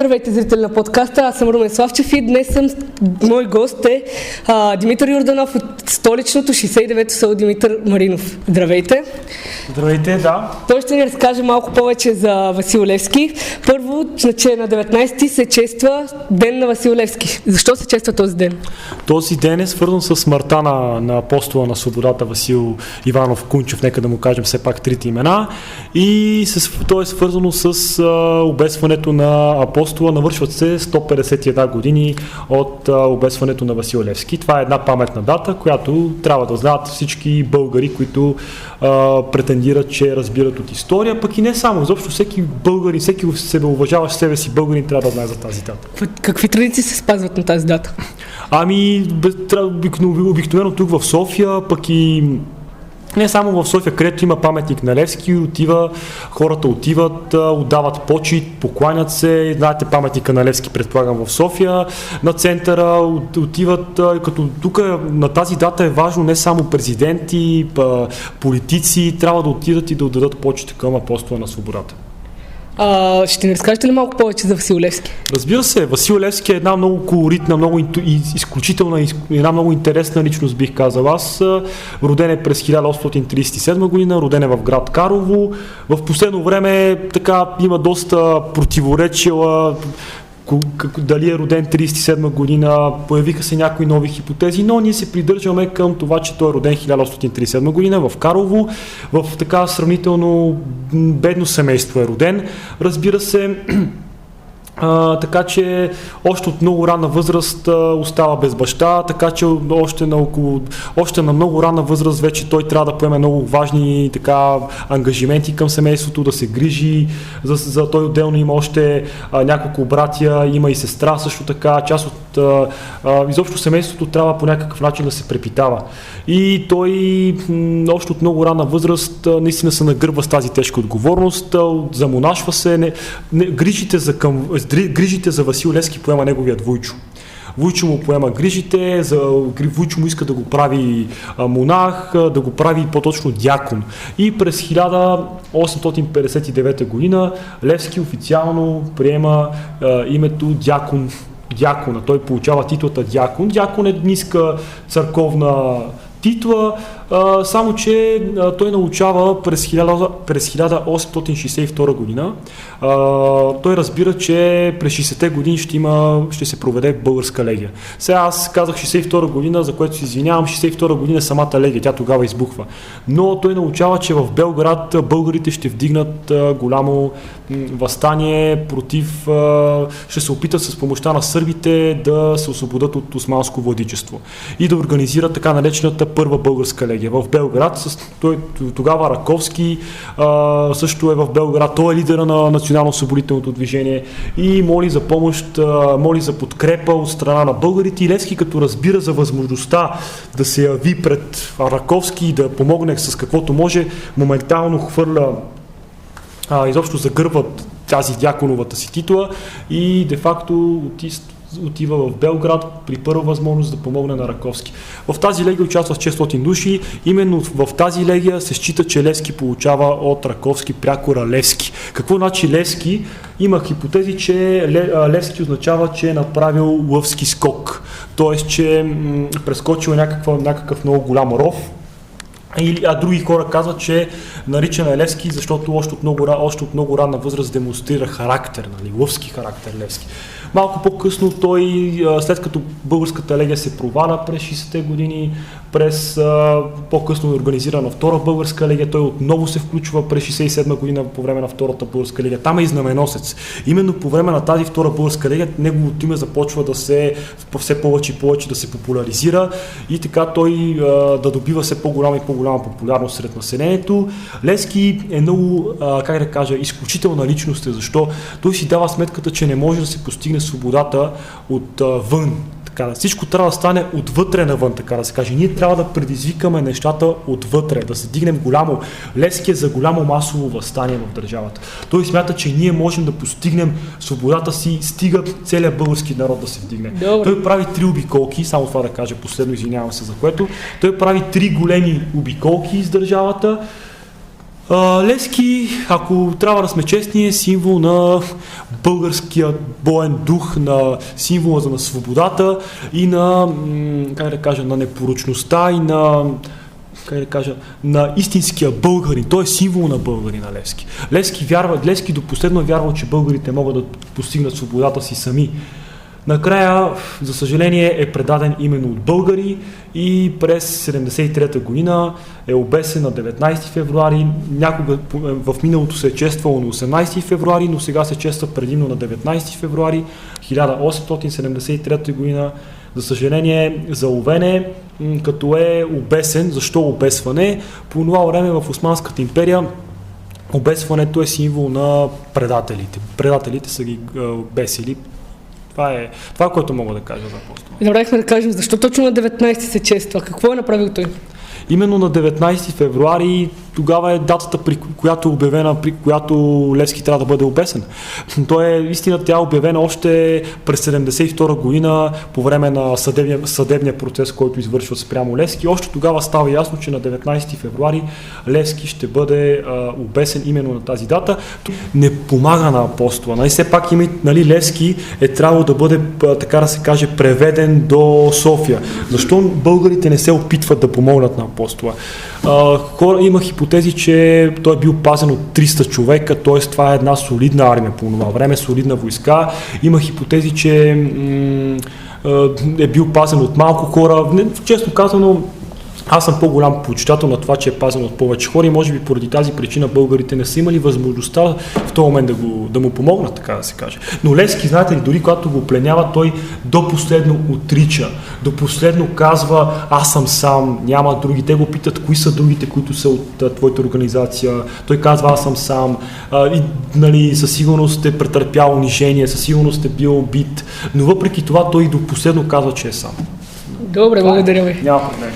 Здравейте, зрители на подкаста, аз съм Румен Славчев и днес мой гост е Димитър Йорданов от столичното 69-то село Димитър Маринов. Здравейте! Здравейте, да. Той ще ни разкаже малко повече за Васил Левски. Първо, че на 19-ти се чества Ден на Васил Левски. Защо се чества този ден? Този ден е свързан с смъртта на апостола на свободата Васил Иванов Кунчев, нека да му кажем все пак трите имена. И то е свързано с обесването на апостола. Навършват се 151 години от обесването на Васил Левски. Това е една паметна дата, която трябва да знаят всички българи, които претендират, че разбират от история, пък и не само. Изобщо всеки българин, всеки себе уважаващ себе си българин трябва да знае за тази дата. Какви традиции се спазват на тази дата? Обикновено тук в София, пък и не само в София, където има паметник на Левски, хората отиват, отдават почит, покланят се, знаете паметника на Левски, предполагам, в София, на центъра отиват, като тук на тази дата е важно не само президенти, политици, трябва да отидат и да отдадат почит към апостола на свободата. Ще ни разкажете ли малко повече за Васил Левски? Разбира се, Васил Левски е една много колоритна, много изключителна, една много интересна личност, бих казал аз. Роден е през 1837 година, роден е в град Карлово. В последно време така има доста противоречия, дали е роден 37 година, появиха се някои нови хипотези, но ние се придържаме към това, че той е роден 1837 година в Карлово, в така сравнително бедно семейство е роден. Разбира се, така че още от много ранна възраст остава без баща, така че още на много ранна възраст вече той трябва да поеме много важни ангажименти към семейството, да се грижи. За той отделно има още няколко братя, има и сестра също така. Част от изобщо семейството трябва по някакъв начин да се препитава. И той още от много ранна възраст наистина се нагърбва с тази тежка отговорност, замонашва се, грижите за Васил Левски поема неговият Вуйчо. Вуйчо му поема грижите, Вуйчо му иска да го прави монах, да го прави по-точно дякон. И през 1859 година Левски официално приема името дякона. Той получава титлата дякон. Дякон е ниска църковна титла, само че той научава през 1862 година. Той разбира, че през 60-те години ще се проведе българска легия. Сега аз казах 62 година, за което се извинявам, 62 година е самата легия, тя тогава избухва. Но той научава, че в Белград българите ще вдигнат голямо въстание против, ще се опитат с помощта на сърбите да се освободят от османско владичество и да организират така наречената първа българска легия в Белград. Тогава Раковски също е в Белград, той е лидера на национално-освободителното движение и моли за помощ, моли за подкрепа от страна на българите. И Левски, като разбира за възможността да се яви пред Раковски и да помогне с каквото може, моментално хвърля, изобщо загърбват тази дяконовата си титла и де-факто отива в Белград при първа възможност да помогне на Раковски. В тази легия участват 600 души. Именно в тази легия се счита, че Левски получава от Раковски прякора Левски. Какво значи Левски? Има хипотези, че Левски означава, че е направил лъвски скок. Тоест, че прескочил някакъв много голям ров. А други хора казват, че нарича на Левски, защото още от много ранна възраст демонстрира характер, лъвски характер Левски. Малко по-късно той, след като българската легия се проваля през 60-те години, по-късно е организирана втора българска легия, той отново се включва през 67 година по време на втората българска легия. Там е и знаменосец. Именно по време на тази втора българска легия неговото име започва да се все повече и повече да се популяризира и така той да добива все по-голяма и по-голяма популярност сред населението. Левски е много, изключителна личност, защо той си дава сметката, че не може да се постигне свободата отвън. Всичко трябва да стане отвътре навън, така да се каже. Ние трябва да предизвикаме нещата отвътре, да се дигнем голямо. Левски е за голямо масово въстание в държавата. Той смята, че ние можем да постигнем свободата си, стига целият български народ да се вдигне. Добре. Той прави 3 обиколки, само това да кажа последно, извинявам се за което. Той прави 3 големи обиколки из държавата. Левски, ако трябва да сме честни, е символ на българския боен дух, на символа на свободата и на, на непорочността и на на истинския българин. Той е символ на българина Левски. Левски до последно е вярвал, че българите могат да постигнат свободата си сами. Накрая, за съжаление, е предаден именно от българи и през 1973 година е обесен на 19 февруари. Някога в миналото се е чествало на 18 февруари, но сега се чества предимно на 19 февруари 1873 година. За съжаление, заловен е, като е обесен. Защо обесване? По това време в Османската империя обесването е символ на предателите. Предателите са ги обесили. Това, което мога да кажа за апостола. Добре, да кажем, защо точно на 19 се чества? Какво е направил той? Именно на 19 февруари тогава е датата, при която е обявена, при която Левски трябва да бъде обесен. Истина, тя е обявена още през 1972 година по време на съдебния процес, който извършва спрямо Левски. Още тогава става ясно, че на 19 февруари Левски ще бъде обесен именно на тази дата. Не помага на апостола. Все пак Левски е трябвало да бъде, така да се каже, преведен до София. Защо българите не се опитват да помогнат на апостола? Има хипотези, че той е бил пазен от 300 човека, т.е. това е една солидна армия по това време, солидна войска. Има хипотези, че е бил пазен от малко хора. Честно казано, аз съм по-голям почитател на това, че е пазен от повече хора и може би поради тази причина българите не са имали възможността в този момент да му помогнат, така да се каже. Но Левски, знаете ли, дори когато го пленява, той до последно отрича, до последно казва: аз съм сам, няма други. Те го питат кои са другите, които са от твоята организация. Той казва: аз съм сам. Със сигурност е претърпял унижение, със сигурност е бил убит, но въпреки това той до последно казва, че е сам. Добре, благодаря ви. Няма проблем.